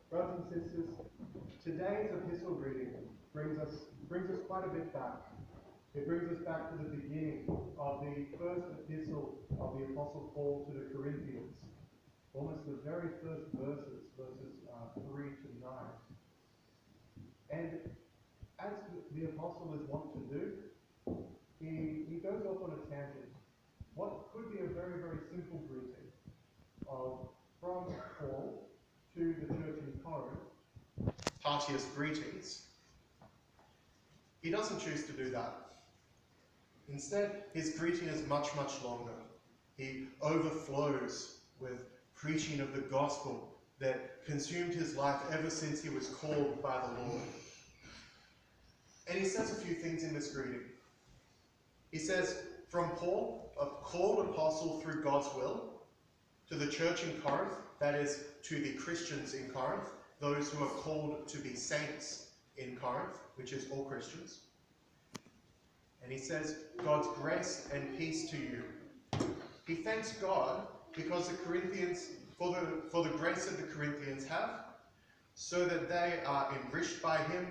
Brothers and sisters, today's epistle reading brings us quite a bit back. It brings us back to the beginning of the first epistle of the Apostle Paul to the Corinthians, almost the very first verses 3 to 9. And as the apostle is wont to do, he goes off on a tangent. What could be a very, very simple greeting from Paul to the church in Corinth, heartiest greetings. He doesn't choose to do that. Instead, his greeting is much, much longer. He overflows with preaching of the gospel that consumed his life ever since he was called by the Lord. And he says a few things in this greeting. He says, from Paul, a called apostle through God's will, to the church in Corinth, that is, to the Christians in Corinth, those who are called to be saints in Corinth, which is all Christians. And he says, God's grace and peace to you. He thanks God because the Corinthians, for the grace that the Corinthians have, so that they are enriched by him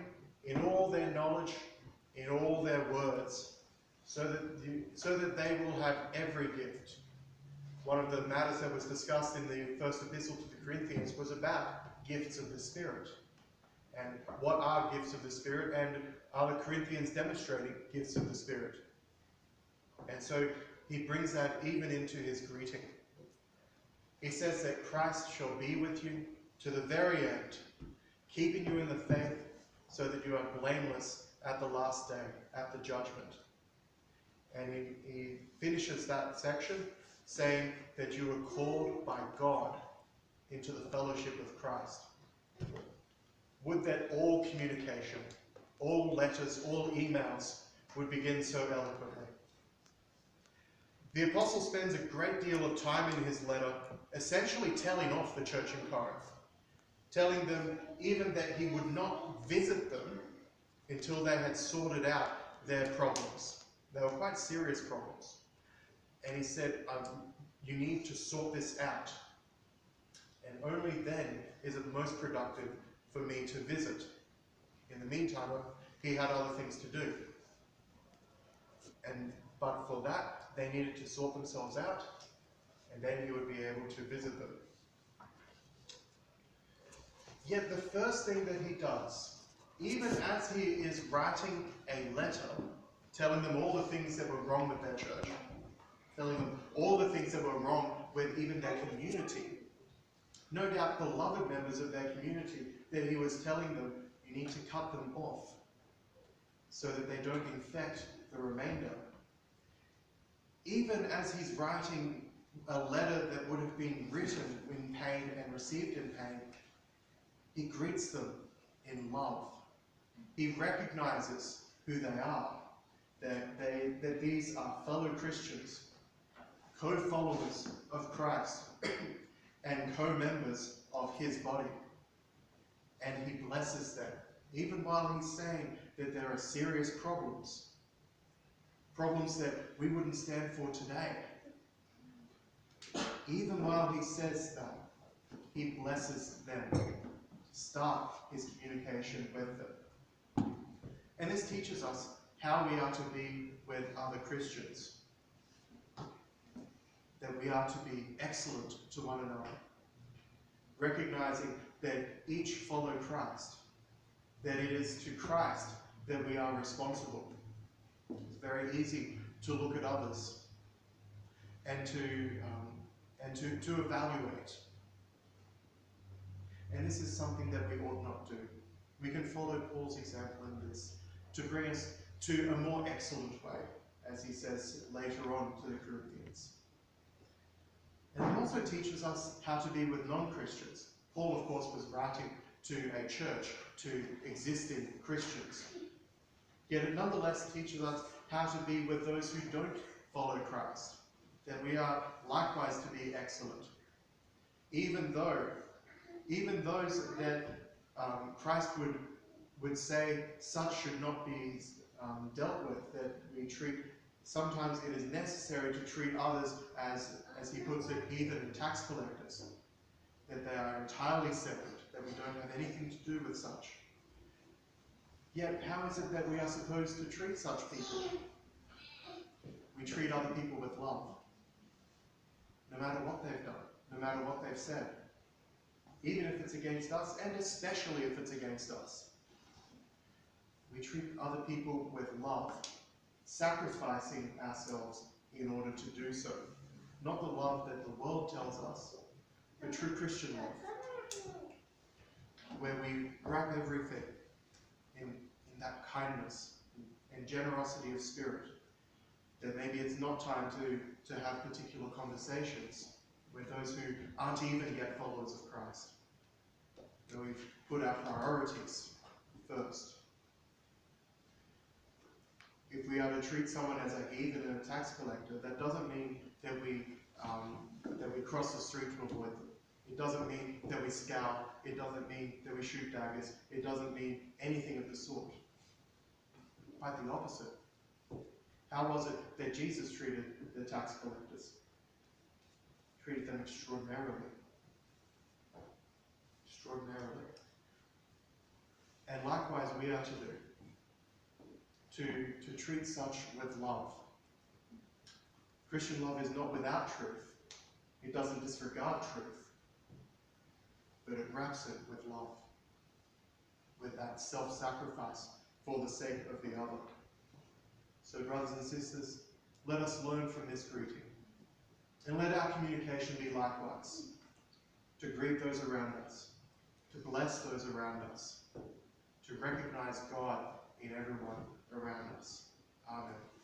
in all their knowledge, in all their words, so that they will have every gift. One of the matters that was discussed in the first epistle to the Corinthians was about gifts of the Spirit. And what are gifts of the Spirit? And are the Corinthians demonstrating gifts of the Spirit? And so he brings that even into his greeting. He says that Christ shall be with you to the very end, keeping you in the faith so that you are blameless at the last day, at the judgment. And he finishes that section saying that you were called by God into the fellowship of Christ. Would that all communication, all letters, all emails would begin so eloquently. The apostle spends a great deal of time in his letter essentially telling off the church in Corinth, telling them even that he would not visit them until they had sorted out their problems. They were quite serious problems. And he said, you need to sort this out. And only then is it most productive for me to visit. In the meantime, he had other things to do. But for that, they needed to sort themselves out, and then he would be able to visit them. Yet the first thing that he does, even as he is writing a letter, telling them all the things that were wrong with their church, telling them all the things that were wrong with even their community, no doubt beloved members of their community, that he was telling them, you need to cut them off so that they don't infect the remainder. Even as he's writing a letter that would have been written in pain and received in pain, he greets them in love. He recognizes who they are, that these are fellow Christians, co-followers of Christ, and co-members of his body. And he blesses them, even while he's saying that there are serious problems that we wouldn't stand for today. Even while he says that, he blesses them to start his communication with them. And this teaches us how we are to be with other Christians. That we are to be excellent to one another, recognizing that each follow Christ, that it is to Christ that we are responsible. It's very easy to look at others and to evaluate. And this is something that we ought not do. We can follow Paul's example in this to bring us to a more excellent way, as he says later on to the Corinthians. And it also teaches us how to be with non-Christians. Paul, of course, was writing to a church, to existing Christians. Yet it nonetheless teaches us how to be with those who don't follow Christ, that we are likewise to be excellent. Even those that Christ would say such should not be dealt with, that we treat, sometimes it is necessary to treat others as he puts it, heathen and tax collectors, that they are entirely separate, that we don't have anything to do with such. Yet, how is it that we are supposed to treat such people? We treat other people with love, no matter what they've done, no matter what they've said, even if it's against us, and especially if it's against us. We treat other people with love, sacrificing ourselves in order to do so. Not the love that the world tells us, but true Christian love, where we wrap everything in that kindness and generosity of spirit. That maybe it's not time to have particular conversations with those who aren't even yet followers of Christ. That we've put our priorities first. If we are to treat someone as a heathen and a tax collector, that doesn't mean that we cross the street to avoid them. It doesn't mean that we scowl. It doesn't mean that we shoot daggers. It doesn't mean anything of the sort. Quite the opposite. How was it that Jesus treated the tax collectors? Treated them extraordinarily. Extraordinarily. And likewise we are to do. To treat such with love. Christian love is not without truth. It doesn't disregard truth. But it wraps it with love. With that self-sacrifice for the sake of the other. So brothers and sisters, let us learn from this greeting. And let our communication be likewise. To greet those around us. To bless those around us. To recognize God in everyone around us. Amen.